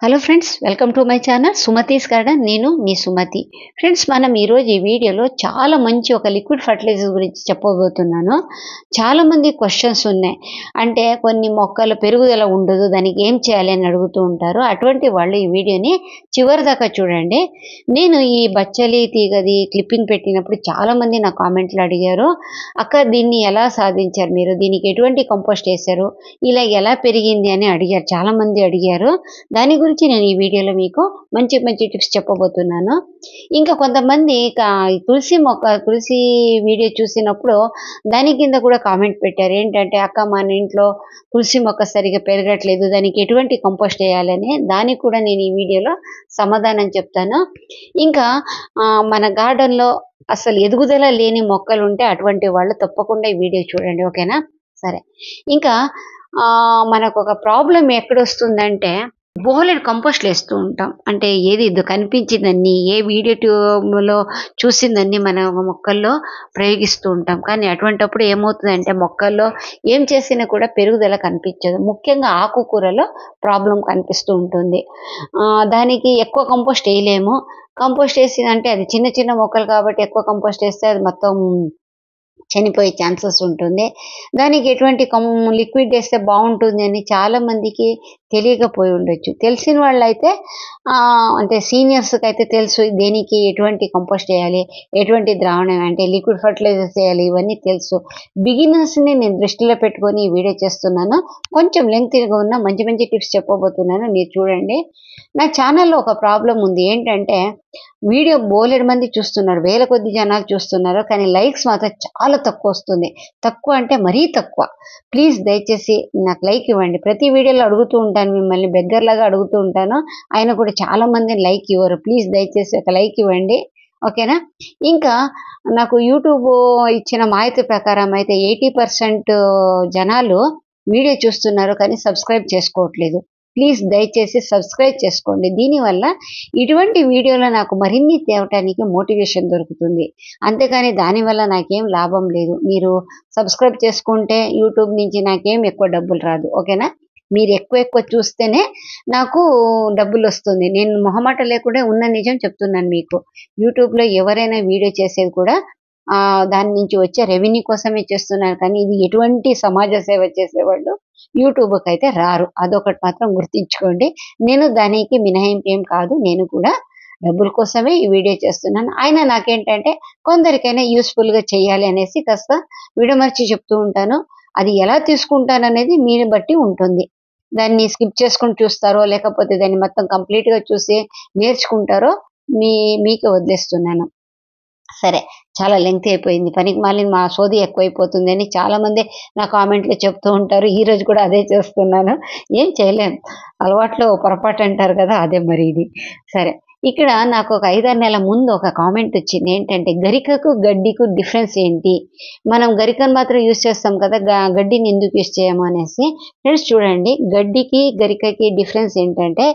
Hello friends, welcome to my channel Sumathi's garden. నేను మీ Sumathi. Friends, మనం ఈరోజు ఈ వీడియోలో చాలా మంచి ఒక లిక్విడ్ ఫర్టిలైజర్ గురించి చెప్పబోతున్నాను. చాలామంది క్వశ్చన్స్ ఉన్నాయి. అంటే కొన్ని మొక్కల పెరుగుదల ఉండదు, దానికి ఏం చేయాలి అని అడుగుతూ ఉంటారు. అటువంటి వాళ్ళు ఈ వీడియోని చివరి దాకా చూడండి. నేను ఈ బచ్చలి తీగది క్లిప్పింగ్ పెట్టినప్పుడు చాలామంది నా కామెంట్లు అడిగారు, అక్క దీన్ని ఎలా సాధించారు మీరు, దీనికి ఎటువంటి కంపోస్ట్ వేశారు, ఇలా ఎలా పెరిగింది అని అడిగారు. చాలామంది అడిగారు. దాని గురించి నేను ఈ వీడియోలో మీకు మంచి మంచి టిప్స్ చెప్పబోతున్నాను. ఇంకా కొంతమంది ఈ తులసి వీడియో చూసినప్పుడు దాని కింద కూడా కామెంట్ పెట్టారు. ఏంటంటే, అక్క మన ఇంట్లో తులసి మొక్క సరిగా పెరగట్లేదు, దానికి ఎటువంటి కంపోస్ట్ వేయాలని. దానికి కూడా నేను ఈ వీడియోలో సమాధానం చెప్తాను. ఇంకా మన గార్డెన్లో అసలు ఎదుగుదల లేని మొక్కలు ఉంటే అటువంటి వాళ్ళు తప్పకుండా ఈ వీడియో చూడండి, ఓకేనా? సరే, ఇంకా మనకు ఒక ప్రాబ్లం ఎక్కడొస్తుందంటే, బోలెడు కంపోస్ట్లు వేస్తూ ఉంటాం. అంటే ఏది కనిపించిందన్నీ, ఏ వీడియోలో చూసిందన్నీ మన మొక్కల్లో ప్రయోగిస్తూ ఉంటాం. కానీ అటువంటప్పుడు ఏమవుతుందంటే, మొక్కల్లో ఏం చేసినా కూడా పెరుగుదల కనిపించదు. ముఖ్యంగా ఆకుకూరలో ప్రాబ్లం కనిపిస్తూ ఉంటుంది. దానికి ఎక్కువ కంపోస్ట్ వేయలేము. కంపోస్ట్ వేసిందంటే అది చిన్న చిన్న మొక్కలు కాబట్టి ఎక్కువ కంపోస్ట్ వేస్తే అది మొత్తం చనిపోయే ఛాన్సెస్ ఉంటుంది. దానికి ఎటువంటి లిక్విడ్ వేస్తే బాగుంటుంది అని చాలామందికి తెలియకపోయి ఉండొచ్చు. తెలిసిన వాళ్ళైతే అంటే సీనియర్స్కి అయితే తెలుసు దేనికి ఎటువంటి కంపోస్ట్ వేయాలి, ఎటువంటి ద్రావణం అంటే లిక్విడ్ ఫర్టిలైజర్స్ వేయాలి, ఇవన్నీ తెలుసు. బిగినర్స్ని నేను దృష్టిలో పెట్టుకొని ఈ వీడియో చేస్తున్నాను. కొంచెం లెంగ్త్గా ఉన్న మంచి మంచి టిప్స్ చెప్పబోతున్నాను, మీరు చూడండి. నా ఛానల్లో ఒక ప్రాబ్లం ఉంది. ఏంటంటే, వీడియో బోలెడు మంది చూస్తున్నారు, వేల కొద్ది జనాలు చూస్తున్నారు, కానీ లైక్స్ మాత్రం చాలా తక్కువ వస్తుంది. తక్కువ అంటే మరీ తక్కువ. ప్లీజ్ దయచేసి నాకు లైక్ ఇవ్వండి. ప్రతి వీడియోలో అడుగుతూ ఉంటాను, మిమ్మల్ని బెగ్గర్లాగా అడుగుతూ ఉంటాను, ఆయన కూడా చాలా మంది లైక్ ఇవ్వరు. ప్లీజ్ దయచేసి ఒక లైక్ ఇవ్వండి, ఓకేనా? ఇంకా నాకు యూట్యూబ్ ఇచ్చిన మాహితి ప్రకారం అయితే 80% జనాలు వీడియో చూస్తున్నారు, కానీ సబ్స్క్రైబ్ చేసుకోవట్లేదు. ప్లీజ్ దయచేసి సబ్స్క్రైబ్ చేసుకోండి. దీనివల్ల ఇటువంటి వీడియోలో నాకు మరిన్ని తేవటానికి మోటివేషన్ దొరుకుతుంది. అంతేకాని దానివల్ల నాకేం లాభం లేదు. మీరు సబ్స్క్రైబ్ చేసుకుంటే యూట్యూబ్ నుంచి నాకేం ఎక్కువ డబ్బులు రాదు, ఓకేనా? మీరు ఎక్కువ చూస్తేనే నాకు డబ్బులు వస్తుంది. నేను మొహమాట లేకుండా ఉన్న నిజం చెప్తున్నాను మీకు. యూట్యూబ్లో ఎవరైనా వీడియో చేసేది కూడా దాని నుంచి వచ్చే రెవెన్యూ కోసమే చేస్తున్నారు, కానీ ఇది ఎటువంటి సమాజ సేవ చేసేవాళ్ళు యూట్యూబ్కి అయితే రారు. అదొకటి మాత్రం గుర్తించుకోండి. నేను దానికి మినహాయింపు ఏం కాదు. నేను కూడా డబ్బుల కోసమే ఈ వీడియో చేస్తున్నాను. అయినా నాకేంటంటే కొందరికైనా యూస్ఫుల్గా చేయాలి అనేసి కాస్త విడమర్చి చెప్తూ ఉంటాను. అది ఎలా తీసుకుంటాననేది మీరు బట్టి ఉంటుంది. దాన్ని స్కిప్ చేసుకుని చూస్తారో, లేకపోతే దాన్ని మొత్తం కంప్లీట్గా చూసి నేర్చుకుంటారో మీకే వదిలేస్తున్నాను. సరే, చాలా లెంగ్త్ అయిపోయింది. పనికి మాలిన మా సోది ఎక్కువైపోతుంది అని చాలామంది నా కామెంట్లో చెప్తూ ఉంటారు. ఈరోజు కూడా అదే చేస్తున్నాను. ఏం చేయలేం, అలవాట్లో పొరపాటు అంటారు కదా, అదే మరి ఇది. సరే, ఇక్కడ నాకు ఒక 5-6 నెలల ముందు ఒక కామెంట్ వచ్చింది. ఏంటంటే, గరికకు గడ్డికు డిఫరెన్స్ ఏంటి, మనం గరికను మాత్రం యూజ్ చేస్తాం కదా, గడ్డిని ఎందుకు యూజ్ చేయము అనేసి. ఫ్రెండ్స్ చూడండి, గడ్డికి గరికకి డిఫరెన్స్ ఏంటంటే,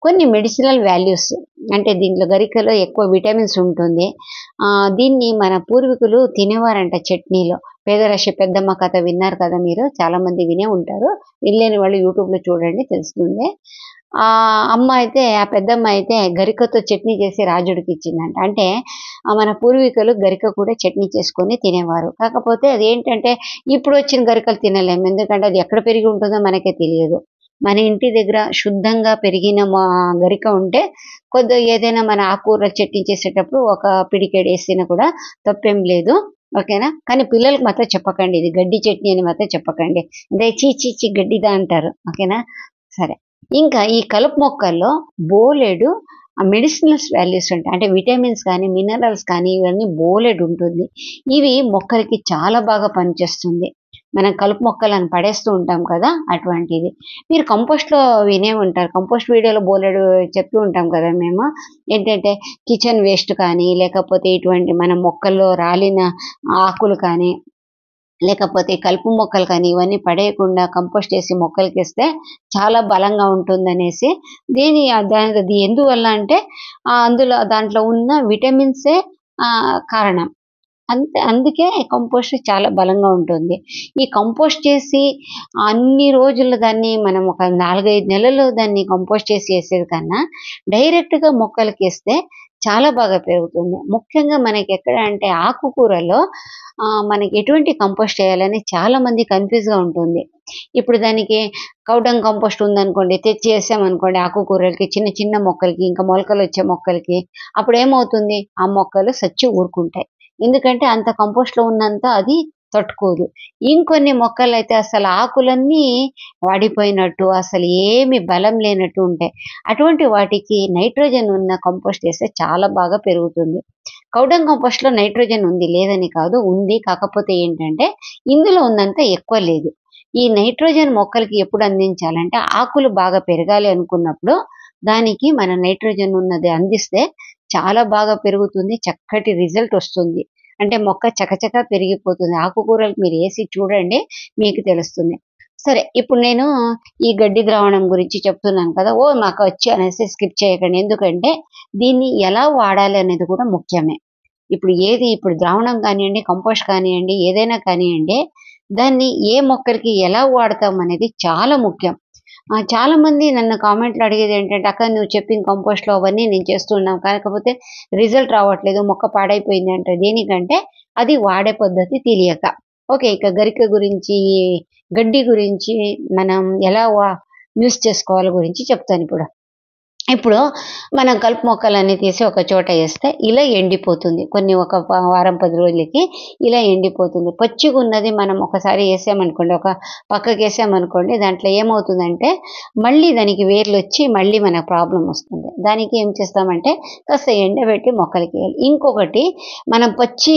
కొన్ని మెడిసినల్ వాల్యూస్. అంటే దీంట్లో గరికలో ఎక్కువ విటమిన్స్ ఉంటుంది. దీన్ని మన పూర్వీకులు తినేవారంట చట్నీలో. పేదరాశి పెద్దమ్మ కథ విన్నారు కదా మీరు, చాలామంది వినే ఉంటారు. వినలేని వాళ్ళు యూట్యూబ్లో చూడండి, తెలుస్తుంది. ఆ పెద్దమ్మ అయితే గరికతో చట్నీ చేసి రాజుడికి ఇచ్చిందంట. అంటే మన పూర్వీకులు గరిక కూడా చట్నీ చేసుకొని తినేవారు. కాకపోతే అదేంటంటే, ఇప్పుడు వచ్చిన గరికలు తినలేము, ఎందుకంటే అది ఎక్కడ పెరిగి ఉంటుందో మనకే తెలియదు. మన ఇంటి దగ్గర శుద్ధంగా పెరిగిన గరిక ఉంటే కొద్దిగా ఏదైనా మన ఆకుకూర చట్నీ చేసేటప్పుడు ఒక పిడికెడు వేసినా కూడా తప్పేం లేదు, ఓకేనా? కానీ పిల్లలకు మాత్రం చెప్పకండి, ఇది గడ్డి చట్నీ అని మాత్రం చెప్పకండి. అదే చీ గడ్డిదా అంటారు, ఓకేనా? సరే, ఇంకా ఈ కలుపు మొక్కల్లో బోలెడు మెడిసినల్స్ వాల్యూస్ ఉంటాయి. అంటే విటమిన్స్ కానీ మినరల్స్ కానీ ఇవన్నీ బోలెడు ఉంటుంది. ఇవి మొక్కలకి చాలా బాగా పనిచేస్తుంది. మనం కలుపు మొక్కలను పడేస్తూ ఉంటాం కదా, అటువంటిది. మీరు కంపోస్ట్లో వినే ఉంటారు, కంపోస్ట్ వీడియోలో బోలెడు చెప్తూ ఉంటాం కదా మేము. ఏంటంటే, కిచెన్ వేస్ట్ కానీ, లేకపోతే ఇటువంటి మన మొక్కల్లో రాలిన ఆకులు కానీ, లేకపోతే కలుపు మొక్కలు కానీ ఇవన్నీ పడేయకుండా కంపోస్ట్ చేసి మొక్కలకి ఇస్తే చాలా బలంగా ఉంటుందనేసి. అది ఎందువల్ల అంటే, దాంట్లో ఉన్న విటమిన్సే కారణం. అందుకే కంపోస్ట్ చాలా బలంగా ఉంటుంది. ఈ కంపోస్ట్ చేసి అన్ని రోజులు దాన్ని మనం ఒక 4, 5 నెలలు దాన్ని కంపోస్ట్ చేసి ఏసేది కన్నా డైరెక్ట్‌గా మొక్కలకేస్తే చాలా బాగా పెరుగుతుంది. ముఖ్యంగా మనకెక్కడ అంటే ఆకుకూరలో మనకి ఎటువంటి కంపోస్ట్ చేయాలని చాలా మంది కన్‌ఫ్యూజ్‌గా ఉంటుంది. ఇప్పుడు దానికి కౌ డంగ్ కంపోస్ట్ ఉందనుకోండి, తెచ్చి ఏసామనుకోండి ఆకుకూరలకి, చిన్న చిన్న మొక్కలకి, ఇంకా మొలకలొచ్చే మొక్కలకి, అప్పుడేమవుతుంది? ఆ మొక్కలు సచ్చి ఊరుకుంటాయి. ఎందుకంటే అంత కంపోస్ట్‌లో ఉన్నంత అది తట్టుకోదు. ఇంకొన్ని మొక్కలైతే అసలు ఆకులన్నీ వాడిపోయినట్టు, అసలు ఏమి బలం లేనట్టు ఉంటాయి. అటువంటి వాటికి నైట్రోజన్ ఉన్న కంపోస్ట్ ఏస్తే చాలా బాగా పెరుగుతుంది. కౌడంగ్ కంపోస్ట్‌లో నైట్రోజన్ ఉంది, లేదని కాదు. ఉంది. కాకపోతే ఏంటంటే, ఇందులో ఉన్నంత ఎక్కువ లేదు. ఈ నైట్రోజన్ మొక్కలకి ఎప్పుడు అందించాలంటే, ఆకులు బాగా పెరగాలి అనుకున్నప్పుడు, దానికి మన నైట్రోజన్ ఉన్నది అందిస్తే చాలా బాగా పెరుగుతుంది. చక్కటి రిజల్ట్ ఒస్తుంది. అంటే మొక్క చకచకా పెరిగిపోతుంది. ఆకుకూరలు మీరు ఏసి చూడండి, మీకు తెలుస్తుంది. సరే, ఇప్పుడు నేను ఈ గడ్డి ద్రావణం గురించి చెప్తున్నాను కదా! ఓహ్! మాకొచ్చు అనేసి స్కిప్ చేయకండి. ఎందుకంటే, దీన్ని ఎలా వాడాలి అనేది కూడా ముఖ్యమే. ఇప్పుడు ద్రావణం కానియండి, కంపోస్ట్ కానియండి, ఏదైనా కానియండి, దాన్ని ఏ మొక్కలకి ఎలా వాడతాం అనేది చాలా ముఖ్యం. చాలామంది నన్ను కామెంట్‌లో అడిగేదేంటంటే, "అక్క నువ్వు చెప్పిన కంపోస్ట్‌లో అవన్నీ నేను చేస్తున్నాం. కాకపోతే రిజల్ట్ రావట్లేదు. మొక్క పాడైపోయింది" అంటారు. దేనికంటే అది వాడే పద్ధతి తెలియక. ఓకే. ఇక గరిక గురించి, గడ్డి గురించి మనం ఎలా యూజ్ చేసుకోవాలో గురించి చెప్తానిప్పుడు. ఇప్పుడు మనం కలుపు మొక్కలన్నీ తీసి ఒక చోట ఏస్తే ఇలా ఎండిపోతుంది. కొన్ని ఒక వారం, 10 రోజులకి ఇలా ఎండిపోతుంది. పచ్చిగున్నది మనం ఒకసారి ఏసామనుకోండి, ఒక పక్కకేసామనుకోండి, దాంట్లో ఏమవుతుందంటే, మళ్ళీ దానికి వేర్లొచ్చి మళ్ళీ మనకు ప్రాబ్లమొస్తుంది. దానికి ఏం చేస్తామంటే, కాస్త ఎండబెట్టి మొక్కలకేయాలి. ఇంకొకటి, మనం పచ్చి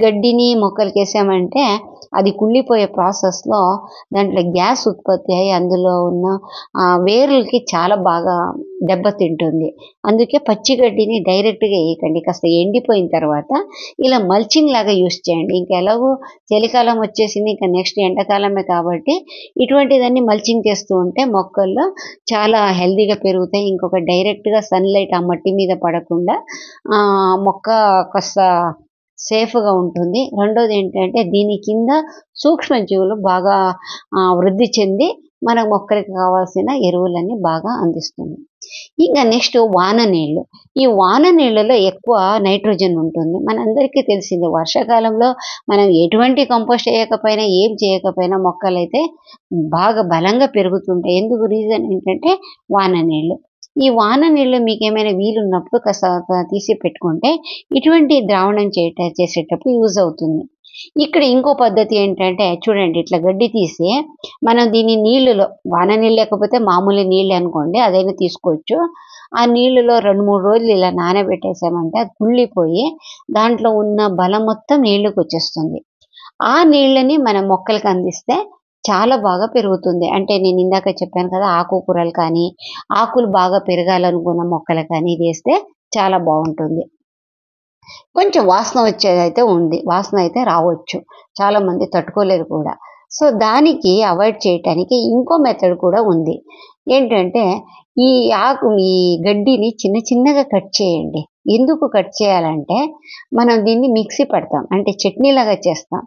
గడ్డిని మొక్కలకేసామంటే, అది కుళ్ళిపోయే ప్రాసెస్‌లో దాంట్లో గ్యాస్ ఉత్పత్తి అయ్యి అందులో ఉన్న వేర్లకి చాలా బాగా దెబ్బతింటుంది. అందుకే పచ్చి గడ్డిని డైరెక్ట్‌గా ఏయకండి. కాస్త ఎండిపోయిన తర్వాత ఇలా మల్చింగ్ లాగా యూజ్ చేయండి. ఇంక ఎలాగో చలికాలం వచ్చేసింది. ఇంక నెక్స్ట్ ఎండాకాలమే కాబట్టి ఇటువంటిదన్నీ మల్చింగ్ చేస్తూ ఉంటే మొక్కల్లో చాలా హెల్తీగా పెరుగుతాయి. ఇంకొక డైరెక్ట్‌గా సన్‌లైట్ ఆ మట్టి మీద పడకుండా మొక్క కాస్త సేఫ్‌గా ఉంటుంది. రెండోదేంటంటే దీని కింద సూక్ష్మజీవులు బాగా వృద్ధి చెంది మన మొక్కలకి కావాల్సిన ఎరువులన్నీ బాగా అందిస్తుంది. ఇంక నెక్స్ట్ వాన నీళ్ళు. ఈ వాన నీళ్ళలో ఎక్కువ నైట్రోజన్ ఉంటుంది. మనందరికీ తెలిసిందే వర్షాకాలంలో మనం ఎటువంటి కంపోస్ట్ ఏయకపోయినా, ఏం చేయకపోయినా మొక్కలైతే బాగా బలంగా పెరుగుతుంటాయి. ఎందుకు రీజన్ ఏంటంటే వాన నీళ్ళు. ఈ వాన నీళ్ళు మీకేమైనా వీలున్నప్పుడు కాస్త తీసి పెట్టుకుంటే ఇటువంటి ద్రావణం చేసేటప్పుడు యూజ్ అవుతుంది. ఇక్కడ ఇంకో పద్ధతి ఏంటంటే చూడండి, ఇట్లా గడ్డి తీసి మనం దీన్ని నీళ్ళలో, వాన నీళ్ళు లేకపోతే మామూలు నీళ్ళే అనుకోండి, అదైనా తీసుకోవచ్చు. ఆ నీళ్ళలో 2, 3 రోజులు ఇలా నానబెట్టేసామంటే అది కుళ్ళిపోయి దాంట్లో ఉన్న బలం మొత్తం నీళ్ళకొచ్చేస్తుంది. ఆ నీళ్ళని మనం మొక్కలకి అందిస్తే చాలా బాగా పెరుగుతుంది. అంటే నేను ఇందాక చెప్పాను కదా! ఆకుకూరలు కానీ, ఆకులు బాగా పెరగాలనుకున్న మొక్కలు కానీ ఇది ఏస్తే చాలా బావుంటుంది. కొంచెం వాసన వచ్చేదైతే ఉంది. వాసన అయితే రావచ్చు. చాలామంది తట్టుకోలేరు కూడా. సో, దానికి అవాయిడ్ చేయటానికి ఇంకో మెథడ్ కూడా ఉంది. ఏంటంటే, ఈ గడ్డిని చిన్న చిన్నగా కట్ చేయండి. ఎందుకు కట్ చేయాలంటే, మనం దీన్ని మిక్సీ పడతాం. అంటే చట్నీలాగా చేస్తాం.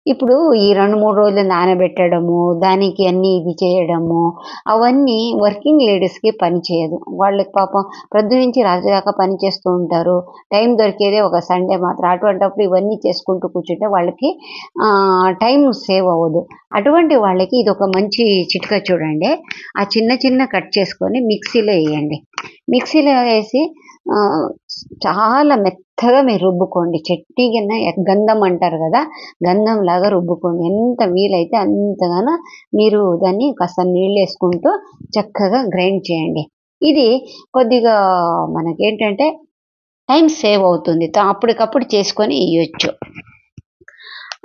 ఇప్పుడు ఈ 2, 3 రోజులు నానబెట్టడము, దానికి అన్నీ ఇది చేయడము, అవన్నీ వర్కింగ్ లేడీస్‌కి పని చేయదు. వాళ్ళకి పాపం పొద్దున్నుంచి రాత్రి దాకా పని చేస్తూ ఉంటారు. టైం దొరికేదే ఒక సండే మాత్రం. అటువంటప్పుడు ఇవన్నీ చేసుకుంటూ కూర్చుంటే వాళ్ళకి టైం సేవ్ అవ్వదు. అటువంటి వాళ్ళకి ఇదొక మంచి చిట్కా చూడండి. ఆ చిన్న చిన్న కట్ చేసుకొని మిక్సీలో ఎయండి. మిక్సీలో ఏసి చాలా మెత్తగా మీరు రుబ్బుకోండి. చట్నీ కింద గంధం అంటారు గదా! గంధంలాగా రుబ్బుకోండి. ఎంత వీలైతే అంతగానో మీరు దాన్ని కాస్త నీళ్ళేసుకుంటూ చక్కగా గ్రైండ్ చేయండి. ఇది కొద్దిగా మనకేంటంటే టైం సేవ్ అవుతుంది. అప్పటికప్పుడు చేసుకొని ఎయొచ్చు.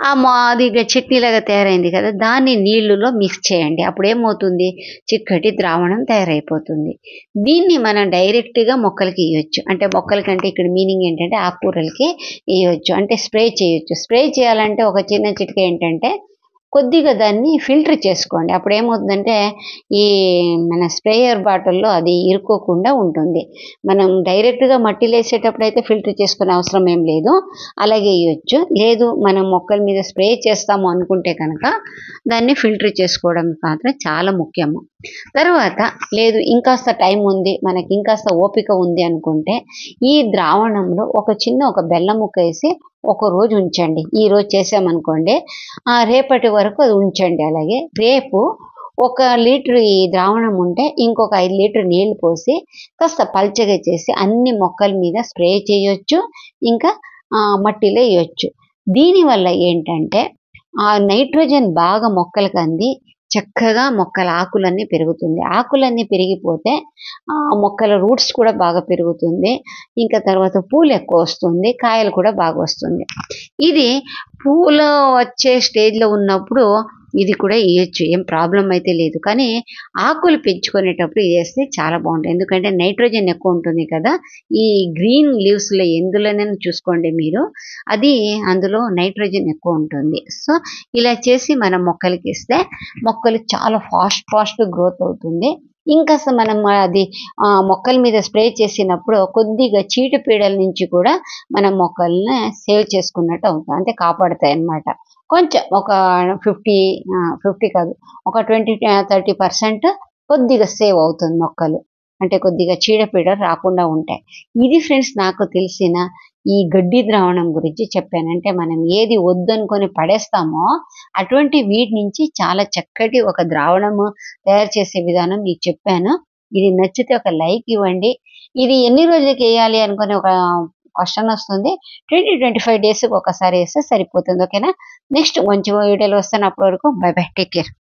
అది చట్నీలాగా తయారైంది కదా! దాన్ని నీళ్ళలో మిక్స్ చేయండి. అప్పుడేమవుతుంది, చిక్కటి ద్రావణం తయారైపోతుంది. దీన్ని మనం డైరెక్ట్‌గా మొక్కలకి ఇయ్యొచ్చు. అంటే మొక్కలకంటే ఇక్కడ మీనింగ్ ఏంటంటే ఆకుకూరలకి ఇయ్యొచ్చు. అంటే స్ప్రే చేయొచ్చు. స్ప్రే చేయాలంటే ఒక చిన్న చిట్కా ఏంటంటే కొద్దిగా దాన్ని ఫిల్టర్ చేసుకోండి. అప్పుడు ఏమవుతుందంటే ఈ మన స్ప్రేయర్ బాటిల్లో అది ఇరుక్కోకుండా ఉంటుంది. మనం డైరెక్ట్‌గా మట్టిలో ఏసేటప్పుడైతే ఫిల్టర్ చేసుకునే అవసరం ఏం లేదు. అలాగే ఎయొచ్చు. లేదు మనం మొక్కల మీద స్ప్రే చేస్తాము అనుకుంటే కనుక దాన్ని ఫిల్టర్ చేసుకోవడం మాత్రం చాలా ముఖ్యము. తర్వాత లేదు ఇంకాస్త టైం ఉంది, మనకి ఇంకాస్త ఓపిక ఉంది అనుకుంటే ఈ ద్రావణంలో ఒక బెల్లం ముక్క ఏసి ఒక రోజు ఉంచండి. ఈరోజు చేసామనుకోండి, రేపటి వరకు అది ఉంచండి అలాగే. రేపు 1 లీటర్ ఈ ద్రావణం ఉంటే ఇంకొక 5 లీటర్ నీళ్లు పోసి కాస్త పల్చగా చేసి అన్ని మొక్కల మీద స్ప్రే చేయొచ్చు. ఇంకా మట్టిలో ఎయొచ్చు. దీనివల్ల ఏంటంటే ఆ నైట్రోజన్ బాగా మొక్కలకు అంది చక్కగా మొక్కల ఆకులన్నీ పెరుగుతుంది. ఆకులన్నీ పెరిగిపోతే మొక్కల రూట్స్ కూడా బాగా పెరుగుతుంది. ఇంకా తర్వాత పూలు ఎక్కువ వస్తుంది. కాయలు కూడా బాగా వస్తుంది. ఇది పూలు వచ్చే స్టేజ్‌లో ఉన్నప్పుడు ఇది కూడా ఎయొచ్చు. ఏం ప్రాబ్లమ్ అయితే లేదు. కానీ ఆకులు పెంచుకునేటప్పుడు ఇదేస్తే చాలా బావుంటాయి. ఎందుకంటే నైట్రోజన్ ఎక్కువ ఉంటుంది కదా! ఈ గ్రీన్ లీవ్స్‌లో ఎందులోనైనా చూసుకోండి మీరు. అది అందులో నైట్రోజన్ ఎక్కువ ఉంటుంది. సో, ఇలా చేసి మనం మొక్కలకిస్తే మొక్కలు చాలా ఫాస్ట్ గ్రోత్ అవుతుంది. ఇంకాస్త మనం అది మొక్కల మీద స్ప్రే చేసినప్పుడు కొద్దిగా చీడపీడల నుంచి కూడా మనం మొక్కల్ని సేవ్ చేసుకున్నట్టు అవుతుంది. అంటే కాపాడుతాయన్నమాట. కొంచెం ఒక 50 కాదు. ఒక 30% కొద్దిగా సేవ్ అవుతుంది మొక్కలు. అంటే కొద్దిగా చీడపీడలు రాకుండా ఉంటాయి. ఇది ఫ్రెండ్స్ నాకు తెలిసిన ఈ గడ్డి ద్రావణం గురించి చెప్పాను. అంటే మనం ఏది వద్దనుకొని పడేస్తామో అటువంటి వీటి నుంచి చాలా చక్కటి ఒక ద్రావణము తయారు చేసే విధానం మీకు చెప్పాను. ఇది నచ్చితే ఒక లైక్ ఇవ్వండి. ఇది ఎన్ని రోజులకెయ్యాలి అనుకుని ఒక క్వెషన్ వస్తుంది. 25 డేస్‌కి ఒకసారి ఏస్తే సరిపోతుంది. ఓకేనా? నెక్స్ట్ మంచి వీడియోలో వస్తాను. అప్పటి వరకు బై బై. Take care.